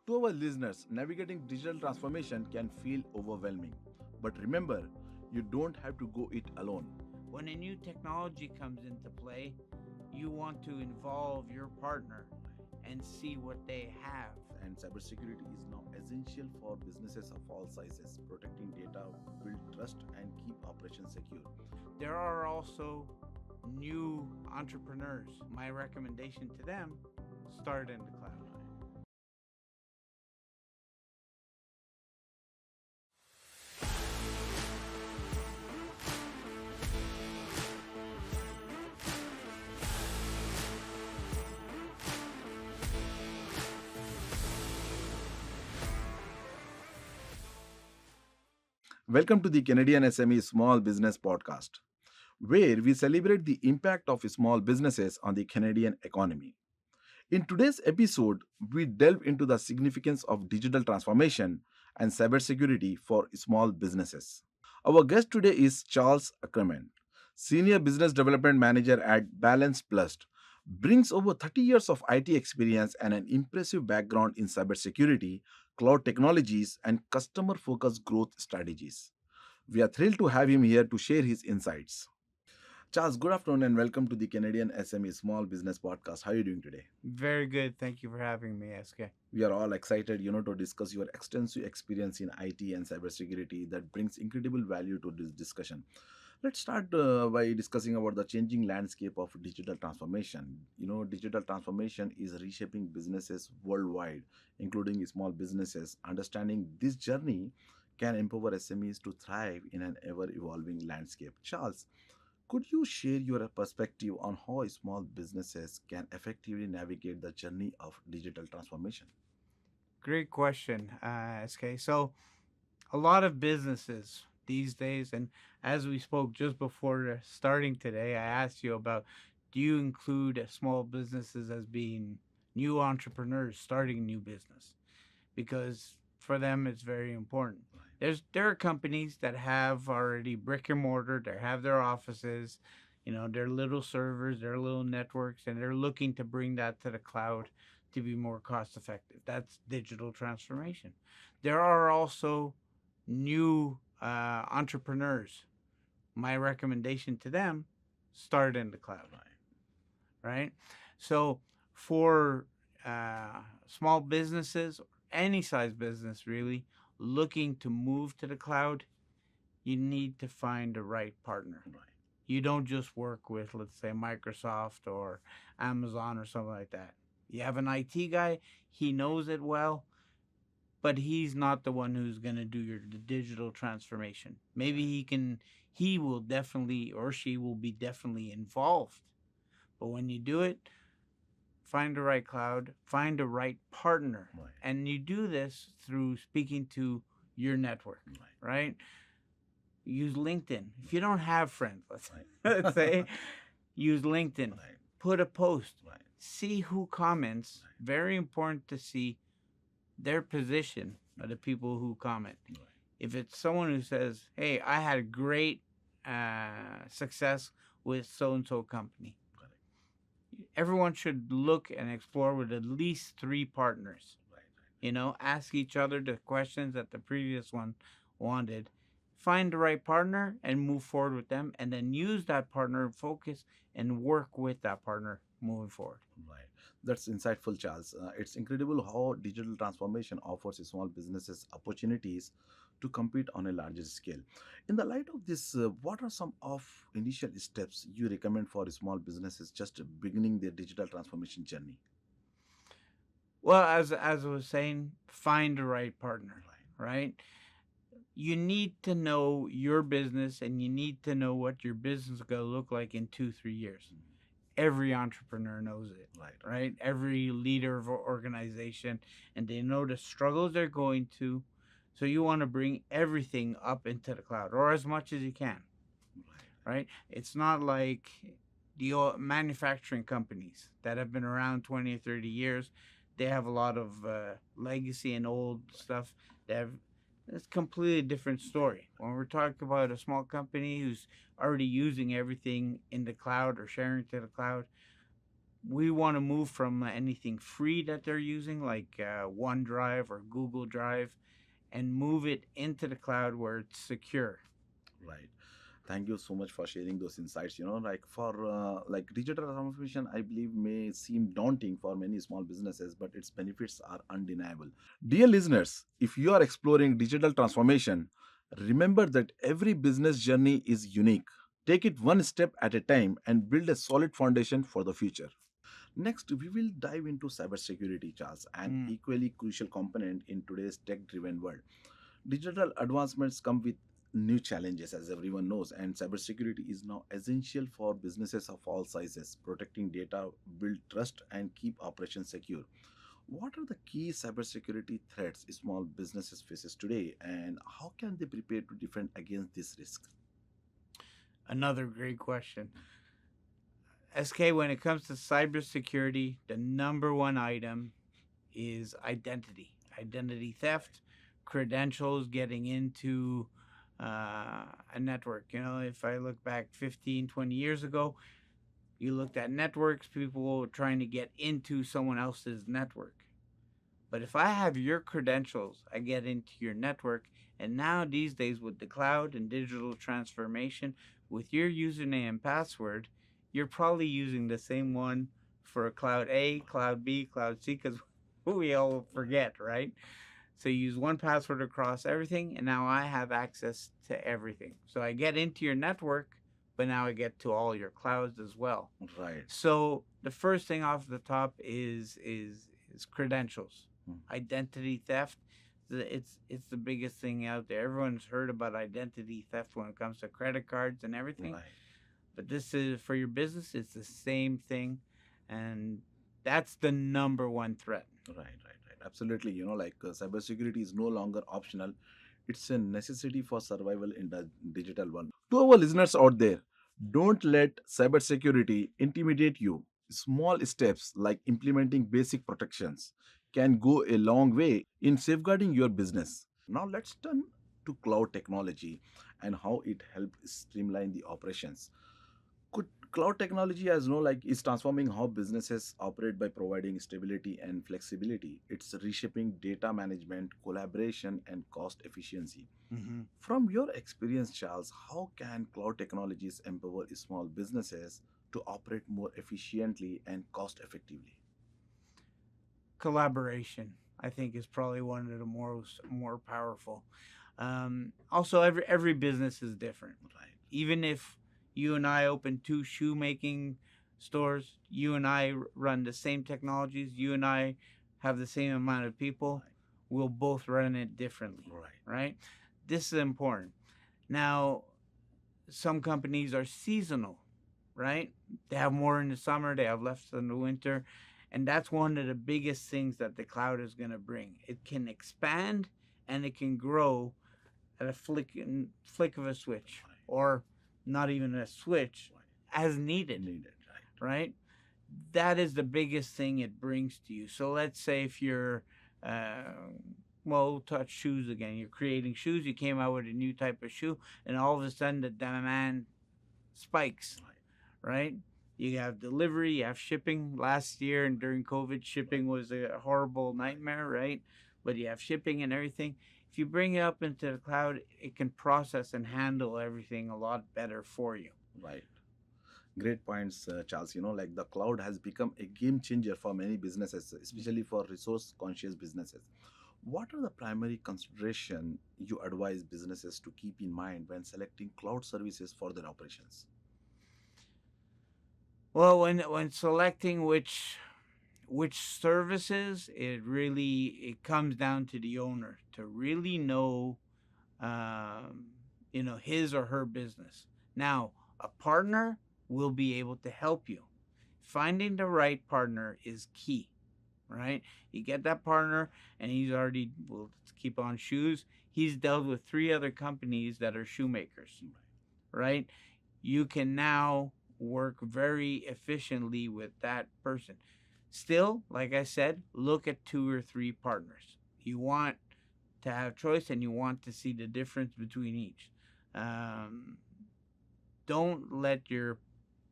To our listeners, navigating digital transformation can feel overwhelming. But remember, you don't have to go it alone. When a new technology comes into play, you want to involve your partner and see what they have. And cybersecurity is now essential for businesses of all sizes. Protecting data, build trust, and keep operations secure. There are also new entrepreneurs. My recommendation to them, start in the cloud. Welcome to the Canadian SME Small Business Podcast, where we celebrate the impact of small businesses on the Canadian economy. In today's episode, we delve into the significance of digital transformation and cybersecurity for small businesses. Our guest today is Charles Akkerman, Senior Business Development Manager at Balance Plus, brings over 30 years of IT experience and an impressive background in cybersecurity, cloud technologies, and customer-focused growth strategies. We are thrilled to have him here to share his insights. Charles, good afternoon and welcome to the Canadian SME Small Business Podcast. How are you doing today? Very good. Thank you for having me, SK. We are all excited, to discuss your extensive experience in IT and cybersecurity that brings incredible value to this discussion. Let's start by discussing about the changing landscape of digital transformation. Digital transformation is reshaping businesses worldwide, including small businesses. Understanding this journey can empower SMEs to thrive in an ever evolving landscape. Charles, could you share your perspective on how small businesses can effectively navigate the journey of digital transformation? Great question, SK. So, a lot of businesses these days, and as we spoke just before starting today, I asked you about, do you include small businesses as being new entrepreneurs starting a new business? Because for them it's very important. There are companies that have already brick and mortar, they have their offices, their little servers, their little networks, and they're looking to bring that to the cloud to be more cost effective. That's digital transformation. There are also new entrepreneurs. My recommendation to them, start in the cloud, right? So for small businesses, any size business really, looking to move to the cloud, you need to find the right partner. You don't just work with, let's say, Microsoft or Amazon or something like that. You have an IT guy, he knows it well, but he's not the one who's going to do the digital transformation. Maybe he will definitely, or she will be definitely involved. But when you do it, find the right cloud, find the right partner. Right. And you do this through speaking to your network, right? Use LinkedIn. If you don't have friends, let's say, use LinkedIn. Right. Put a post. Right. See who comments. Very important to see their position of the people who comment. Right. If it's someone who says, hey, I had great success with so-and-so company, everyone should look and explore with at least 3 partners. Ask each other the questions that the previous one wanted. Find the right partner and move forward with them, and then use that partner, focus, and work with that partner moving forward. Right. That's insightful, Charles. It's incredible how digital transformation offers small businesses opportunities to compete on a larger scale. In the light of this, what are some of initial steps you recommend for small businesses just beginning their digital transformation journey? Well, as I was saying, find the right partner, right? You need to know your business, and you need to know what your business is going to look like in 2-3 years. Every entrepreneur knows it, right? Every leader of an organization, and they know the struggles they're going to. So you want to bring everything up into the cloud, or as much as you can, right? It's not like the manufacturing companies that have been around 20 or 30 years. They have a lot of legacy and old stuff. It's a completely different story. When we're talking about a small company who's already using everything in the cloud or sharing to the cloud, we want to move from anything free that they're using, like OneDrive or Google Drive, and move it into the cloud where it's secure. Right. Thank you so much for sharing those insights. Like for like digital transformation, I believe may seem daunting for many small businesses, but its benefits are undeniable. Dear listeners, if you are exploring digital transformation, remember that every business journey is unique. Take it one step at a time and build a solid foundation for the future. Next, we will dive into cybersecurity, Charles, an Mm. equally crucial component in today's tech driven world. Digital advancements come with new challenges, as everyone knows, and cybersecurity is now essential for businesses of all sizes. Protecting data, build trust, and keep operations secure. What are the key cybersecurity threats small businesses faces today, and how can they prepare to defend against this risk? Another great question. SK, when it comes to cybersecurity, the number one item is identity theft, credentials, getting into a network. If I look back 15, 20 years ago, you looked at networks, people were trying to get into someone else's network. But if I have your credentials, I get into your network. And now, these days, with the cloud and digital transformation, with your username and password, you're probably using the same one for cloud A, cloud B, cloud C, because we all forget, right? So you use one password across everything, and now I have access to everything. So I get into your network, but now I get to all your clouds as well. Right. So the first thing off the top is credentials, identity theft. It's the biggest thing out there. Everyone's heard about identity theft when it comes to credit cards and everything. Right. But this is for your business. It's the same thing, and that's the number one threat. Right. Absolutely. Cybersecurity is no longer optional. It's a necessity for survival in the digital world. To our listeners out there, don't let cybersecurity intimidate you. Small steps like implementing basic protections can go a long way in safeguarding your business. Now let's turn to cloud technology and how it helps streamline the operations. Could cloud technology, as is transforming how businesses operate by providing stability and flexibility. It's reshaping data management, collaboration, and cost efficiency. Mm-hmm. From your experience, Charles, how can cloud technologies empower small businesses to operate more efficiently and cost effectively? Collaboration, I think, is probably one of the more powerful. Also, every business is different. Right. Even if you and I open two shoemaking stores, you and I run the same technologies, you and I have the same amount of people, Right. we'll both run it differently, Right. right? This is important. Now, some companies are seasonal, right? They have more in the summer, they have less in the winter. And that's one of the biggest things that the cloud is going to bring. It can expand and it can grow at a flick of a switch, Right. or not even a switch, Right. as needed, Needed. Right. right? That is the biggest thing it brings to you. So let's say if you're, uh, well, touch shoes again. You're creating shoes. You came out with a new type of shoe, and all of a sudden the demand spikes, Right. right? You have delivery, you have shipping. Last year and during COVID, shipping was a horrible nightmare, right? But you have shipping and everything. If you bring it up into the cloud, it can process and handle everything a lot better for you. Right. Great points, Charles. The cloud has become a game changer for many businesses, especially for resource conscious businesses. What are the primary consideration you advise businesses to keep in mind when selecting cloud services for their operations? Well, when selecting which services, it comes down to the owner to really know, um, his or her business. Now, a partner will be able to help you. Finding the right partner is key, right? You get that partner, and he's already, well, let's keep on shoes. He's dealt with three other companies that are shoemakers, right? You can now work very efficiently with that person. Still, like I said, look at two or three partners. You want to have choice, and you want to see the difference between each. Um, don't let your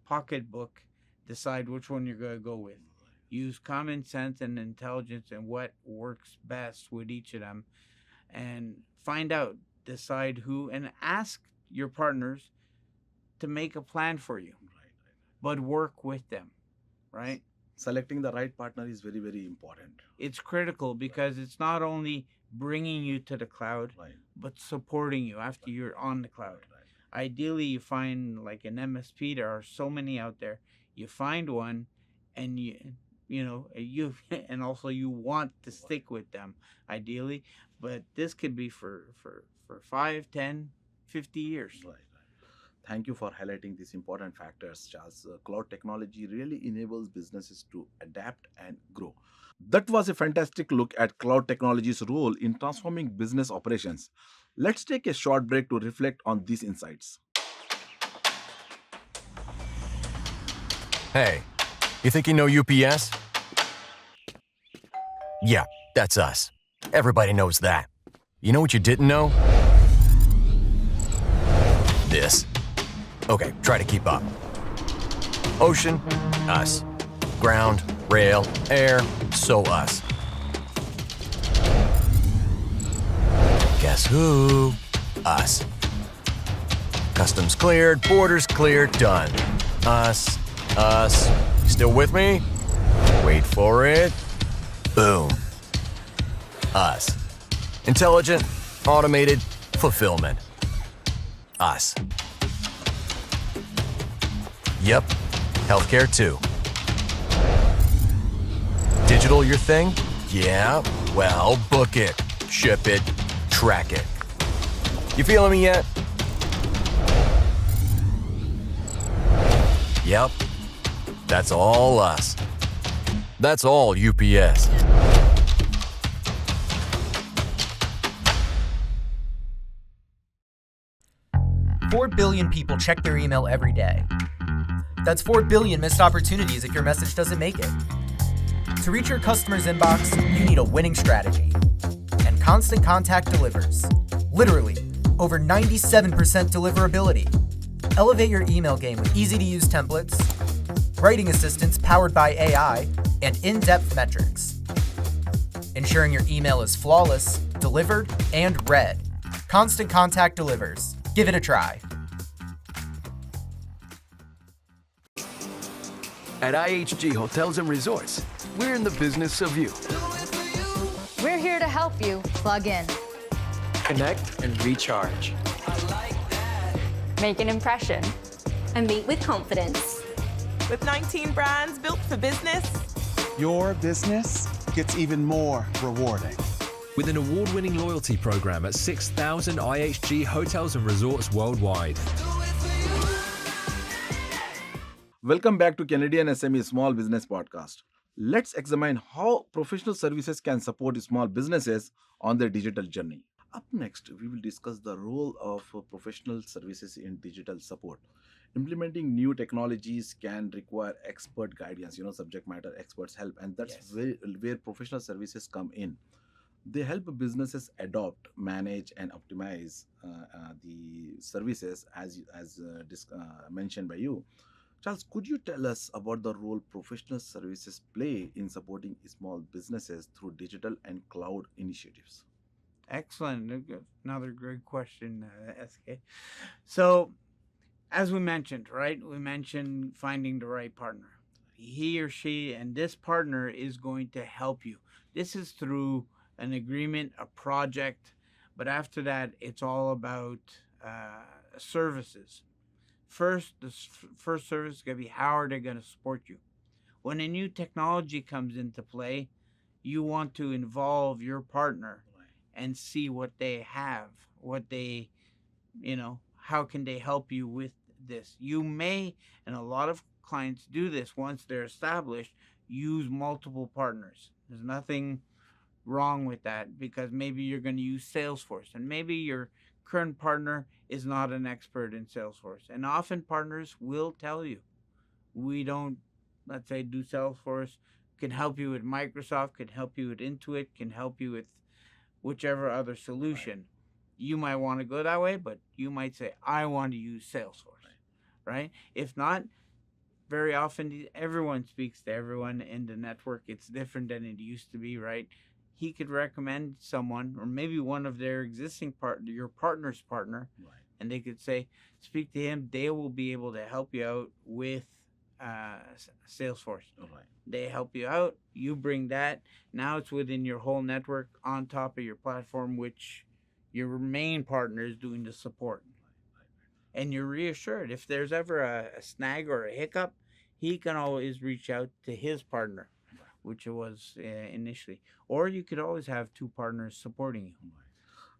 pocketbook decide which one you're going to go with. Use common sense and intelligence and what works best with each of them, and find out, decide who, and ask your partners to make a plan for you, but work with them, right? Selecting the right partner is very, very important. It's critical because it's not only bringing you to the cloud, Right. but supporting you after you're on the cloud. Ideally, you find like an MSP. There are so many out there. You find one, and you and also you want to stick with them, ideally. But this could be for 5, 10, 50 years. Right. Thank you for highlighting these important factors, Charles. Cloud technology really enables businesses to adapt and grow. That was a fantastic look at cloud technology's role in transforming business operations. Let's take a short break to reflect on these insights. Hey, you think you know UPS? Yeah, that's us. Everybody knows that. You know what you didn't know? This. Okay, try to keep up. Ocean, us. Ground, rail, air, so us. Guess who? Us. Customs cleared, borders cleared, done. Us. You still with me? Wait for it. Boom. Us. Intelligent, automated, fulfillment. Us. Yep. Healthcare too. Digital your thing? Yeah. Well, book it, ship it, track it. You feeling me yet? Yep. That's all us. That's all UPS. Four billion people check their email every day. That's 4 billion missed opportunities if your message doesn't make it. To reach your customer's inbox, you need a winning strategy. And Constant Contact delivers. Literally, over 97% deliverability. Elevate your email game with easy-to-use templates, writing assistants powered by AI, and in-depth metrics. Ensuring your email is flawless, delivered, and read. Constant Contact delivers. Give it a try. At IHG Hotels and Resorts, we're in the business of you. We're here to help you plug in, Connect and recharge. make an impression, and meet with confidence. With 19 brands built for business, your business gets even more rewarding. With an award-winning loyalty program at 6,000 IHG hotels and resorts worldwide. Welcome back to Canadian SME Small Business Podcast. Let's examine how professional services can support small businesses on their digital journey. Up next, we will discuss the role of professional services in digital support. Implementing new technologies can require expert guidance, subject matter experts help, and that's where professional services come in. They help businesses adopt, manage, and optimize the services as mentioned by you. Charles, could you tell us about the role professional services play in supporting small businesses through digital and cloud initiatives? Excellent. Another great question, SK. So, as we mentioned, right? We mentioned finding the right partner. He or she and this partner is going to help you. This is through an agreement, a project, but after that, it's all about services. First, the first service is going to be how are they going to support you. When a new technology comes into play, you want to involve your partner and see what they have, what they, how can they help you with this. You may, and a lot of clients do this once they're established, use multiple partners. There's nothing wrong with that because maybe you're going to use Salesforce and maybe your current partner is not an expert in Salesforce. And often partners will tell you, we don't, let's say, do Salesforce, can help you with Microsoft, can help you with Intuit, can help you with whichever other solution. You might want to go that way, but you might say, I want to use Salesforce, right? If not, very often everyone speaks to everyone in the network. It's different than it used to be, right? He could recommend someone, or maybe one of their existing your partner's partner, Right. and they could say, speak to him. They will be able to help you out with Salesforce. Right. They help you out. You bring that. Now it's within your whole network on top of your platform, which your main partner is doing the support. And you're reassured if there's ever a snag or a hiccup, he can always reach out to his partner, which it was initially. Or you could always have two partners supporting you.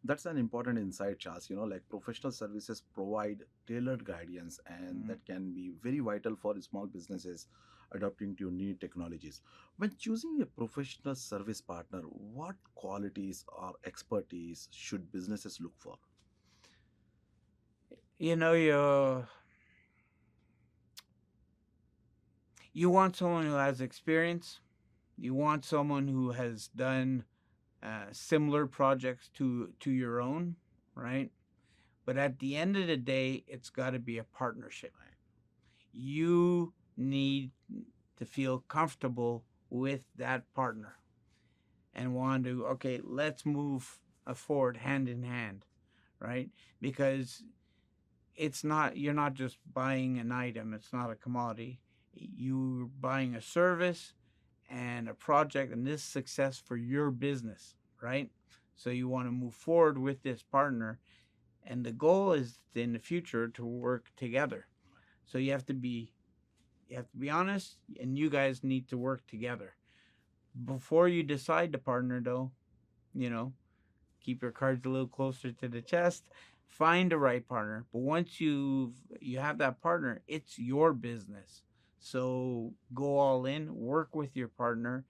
That's an important insight, Charles. Like professional services provide tailored guidance, and that can be very vital for small businesses adapting to new technologies. When choosing a professional service partner, what qualities or expertise should businesses look for? You know, you want someone who has experience. You want someone who has done similar projects to your own, right? But at the end of the day, it's got to be a partnership. You need to feel comfortable with that partner and want to, okay, let's move forward hand in hand, right? Because you're not just buying an item, it's not a commodity. You're buying a service and a project, and this success for your business, right? So you want to move forward with this partner, and the goal is in the future to work together. So you have to be honest, and you guys need to work together. Before you decide to partner, though, keep your cards a little closer to the chest. Find the right partner. But once you have that partner, it's your business. So go all in, work with your partner,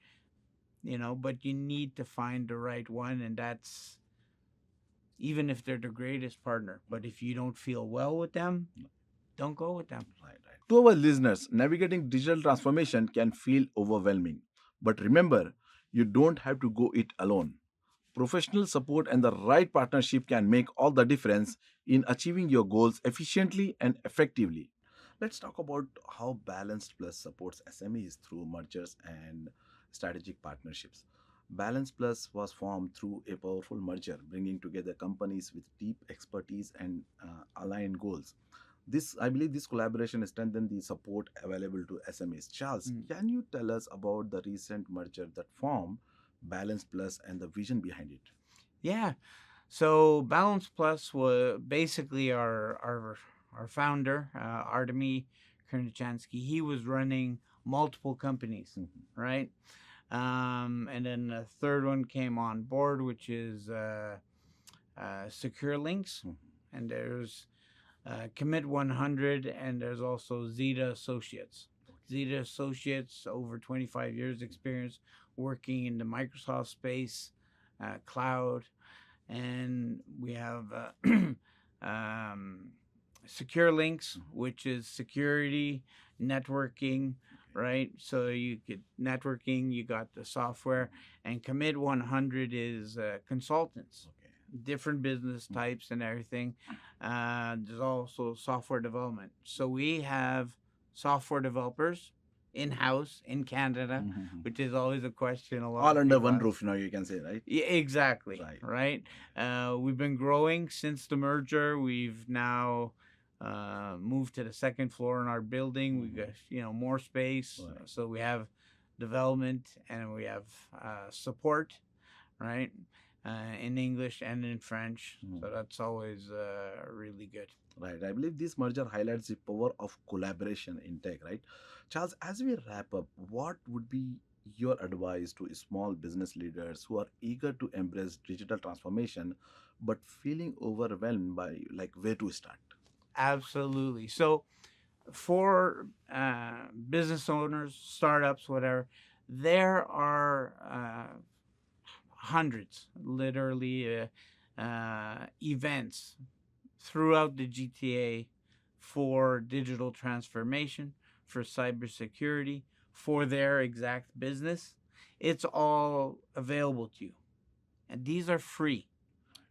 but you need to find the right one. And that's even if they're the greatest partner. But if you don't feel well with them, don't go with them. Right. To our listeners, navigating digital transformation can feel overwhelming. But remember, you don't have to go it alone. Professional support and the right partnership can make all the difference in achieving your goals efficiently and effectively. Let's talk about how Balanced Plus supports SMEs through mergers and strategic partnerships. Balance Plus was formed through a powerful merger, bringing together companies with deep expertise and aligned goals. I believe, this collaboration strengthened the support available to SMEs. Charles, can you tell us about the recent merger that formed Balance Plus and the vision behind it? Yeah. So Balance Plus was basically our founder, Artemy Kernichansky. He was running multiple companies, right? And then the third one came on board, which is Secure Links, and there's Commit 100, and there's also Zeta Associates. Zeta Associates, over 25 years experience working in the Microsoft space, cloud, and we have Secure Links, which is security, networking, right? So you get networking, you got the software, and Commit 100 is consultants, different business types and everything. There's also software development. So we have software developers in-house in Canada, which is always a question a lot. All under one roof, you can say, right? Yeah, exactly. Right. We've been growing since the merger. We've now moved to the second floor in our building. We got more space, so we have development and we have support, right, in English and in French. So that's always really good. Right. I believe this merger highlights the power of collaboration in tech, right? Charles, as we wrap up, what would be your advice to small business leaders who are eager to embrace digital transformation but feeling overwhelmed by where to start? Absolutely. So for business owners, startups, whatever, there are hundreds, literally, events throughout the GTA for digital transformation, for cybersecurity, for their exact business. It's all available to you. And these are free,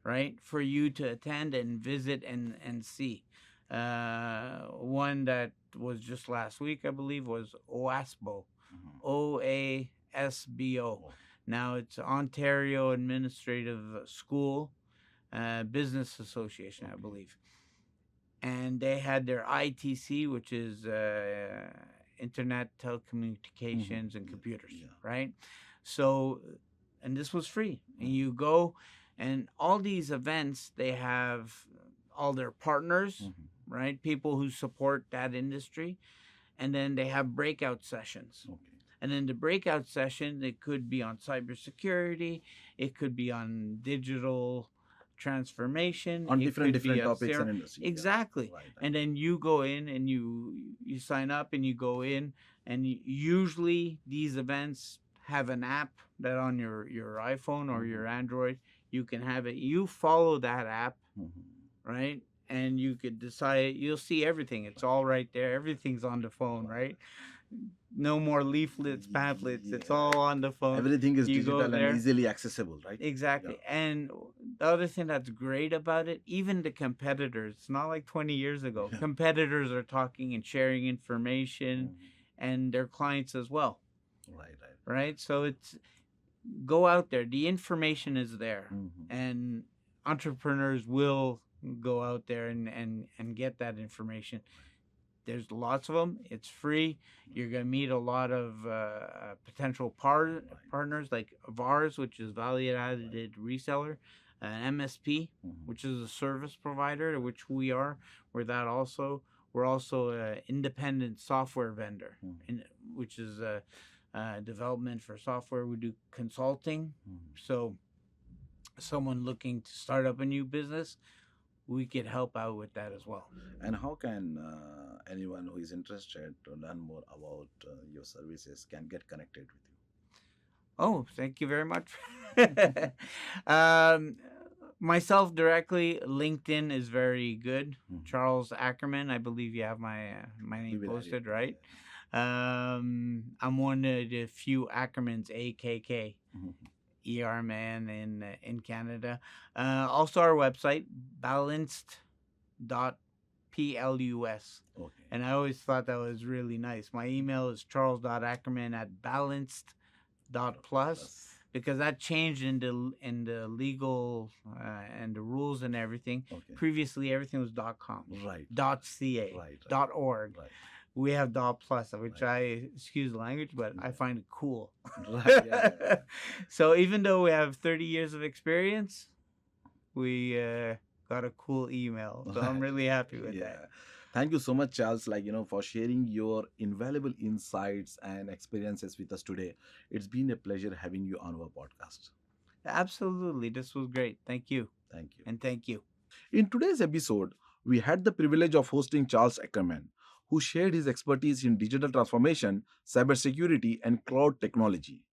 right, for you to attend and visit and see. One that was just last week, I believe, was OASBO. OASBO. Now it's Ontario Administrative School Business Association, I believe. And they had their ITC, which is Internet Telecommunications and Computers, right? So, and this was free. And you go, and all these events, they have all their partners, right? People who support that industry. And then they have breakout sessions. And then the breakout session, it could be on cybersecurity, it could be on digital transformation, on it different could be on topics and industries. Exactly. Right. And then you go in and you sign up and you go in, and usually these events have an app that on your iPhone or your Android, you can have it. You follow that app, right? And you could decide, you'll see everything. It's all right there. Everything's on the phone, right? No more leaflets, pamphlets. It's all on the phone. Everything is You digital go there. and easily accessible, right? Exactly. And the other thing that's great about it, even the competitors, it's not like 20 years ago. Competitors are talking and sharing information and their clients as well. Right? So it's, go out there. The information is there. And entrepreneurs will go out there and get that information. There's lots of them. It's free. You're going to meet a lot of potential partners like VARs, which is value-added reseller, MSP, which is a service provider, which we are. We're that also. We're also an independent software vendor, which is development for software. We do consulting. So someone looking to start up a new business, we could help out with that as well. And how can anyone who is interested to learn more about your services can get connected with you? Oh, thank you very much. Myself directly, LinkedIn is very good. Charles Akkerman, I believe you have my name posted, right? I'm one of the few Ackermans, AKK. ER man in Canada. Also our website, balanced.plus. And I always thought that was really nice. My email is charles.ackerman@balanced.plus, because that changed in the legal and the rules and everything. Previously everything was .com, .ca, .org. We have .plus, which excuse the language, but I find it cool. So even though we have 30 years of experience, we got a cool email. So I'm really happy with that. Thank you so much, Charles, for sharing your invaluable insights and experiences with us today. It's been a pleasure having you on our podcast. Absolutely. This was great. Thank you. Thank you. And thank you. In today's episode, we had the privilege of hosting Charles Akkerman, who shared his expertise in digital transformation, cybersecurity, and cloud technology.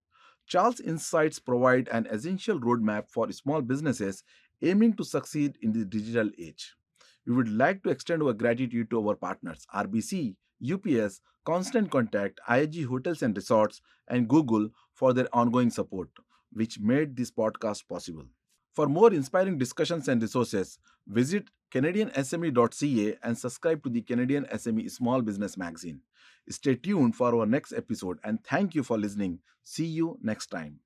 Charles' insights provide an essential roadmap for small businesses aiming to succeed in the digital age. We would like to extend our gratitude to our partners, RBC, UPS, Constant Contact, IHG Hotels and Resorts, and Google for their ongoing support, which made this podcast possible. For more inspiring discussions and resources, visit CanadianSME.ca and subscribe to the Canadian SME Small Business magazine. Stay tuned for our next episode, and thank you for listening. See you next time.